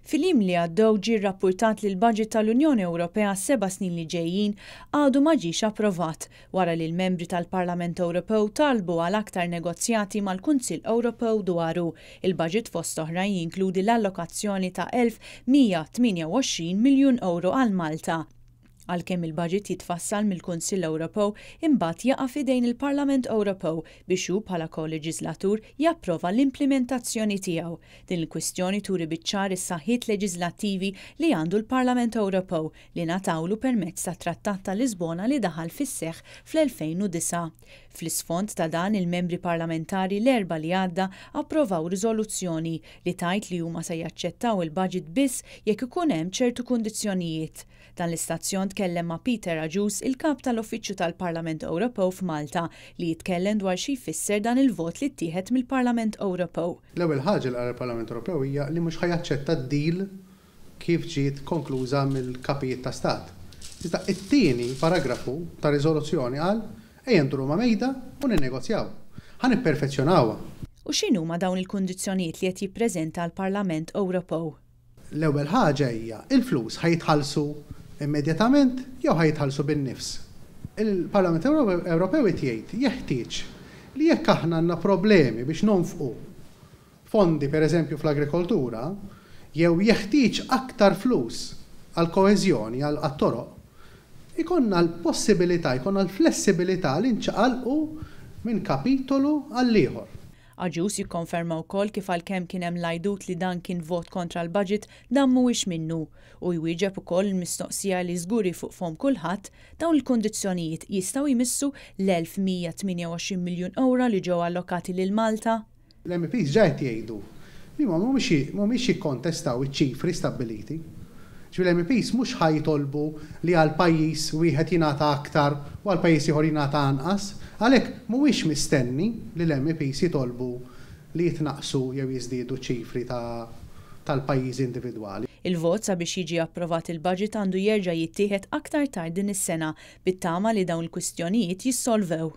Fil-jiem li għaddew ġie rrappurtat li l-budget tal-Unjoni Ewropea 7 snin li ġejjin għadu ma ġiex approvat wara li l-membri tal-Parlament Ewropew talbu għal aktar negozjati mal-Kunsill Ewropew dwaru. Il-budget fost oħrajn jinkludi l-allokazzjoni ta' 1,128 miljun euro għal Malta. Għalkemm il-budget jitfassal mill-Kunsill Ewropew imbagħad jaqa' f'idejn il-Parlament Ewropew biex hu bħala koleġislatur japprova l-implementazzjoni tiegħu. Din il-kwistjoni turi biċ-ċar is-saħħiet leġislattivi li għandu l-Parlament Ewropew li ngħatawlu permezz tat-Trattat ta' Lisbona li daħal fis-seħħ fl-2009. Fl-isfond ta' dan il-membri parlamentari l-erba li għadda approvaw riżoluzzjoni li tgħid li huma se jaċċettaw il-budget biss jekk ikun hemm ċertu kundizzjonijiet. Dan l-istazzjon tkellem ma' Peter Aġus, il-kap tal-Uffiċċju tal-Parlament Ewropew f'Malta, li jitkellem dwar xi jfisser dan il-vot li ttieħed mill-Parlament Ewropew. L-ewwel ħaġa li għall-Parlament Ewropew hija li mhux ħajaċċetta d-deal kif ġiet konkluża mill-kapijiet ta' stat. Iżda it-tieni paragrafu ta' riżoluzzjoni qal ejja nduru ma' mejda u ninnegozjaw. Ħanipperfezzjonawha. U x'inhuma dawn il-kundizzjonijiet li qed jippreżenta l-Parlament Ewropew? L-ewwel ħaġa hija il-flus ħajtħallsu immedjatament jew ħajtħallsu bin-nifs. Il-Parlament Ewropew qed jgħid jeħtieġ li jekk aħna għandna problemi biex nonfqu fondi pereżempju fl-agrikoltura, jew jeħtieġ aktar flus għal koeżjoni għal toroq, ikonna l-possibilità, ikonna l-flessibilità li nċaqalqu minn kapitolu għal ieħor. Aġus jikkonferma wkoll kif għalkemm kien hemm l-għajdut li dan kien vot kontra l-budget dan mhuwiex minnu u jwieġeb ukoll il-mistoqsija li żguri fuq fhom kulħadd dawn il-kundizzjonijiet jistgħu jmissu l-1,128 miljun euro li ġew allokati lil Malta. L-MPs ġajt jgħidu li mhumiex jikkontestaw iċ-ċifri stabbiliti. L-MPs mhux ħajtolbu li għal pajjiż wieħed jingħata aktar u għal pajjiż ieħor jingħata anqas, għalhekk mhuwiex mistenni li l-MPs jitolbu li jitnaqsu jew jiżdiedu ċifri tal-pajjiż individwali. Il-vot sabiex jiġi approvat il-budget għandu jerġa' jittieħed aktar tard din is-sena bit-tama li dawn il-kwistjonijiet jissolvew.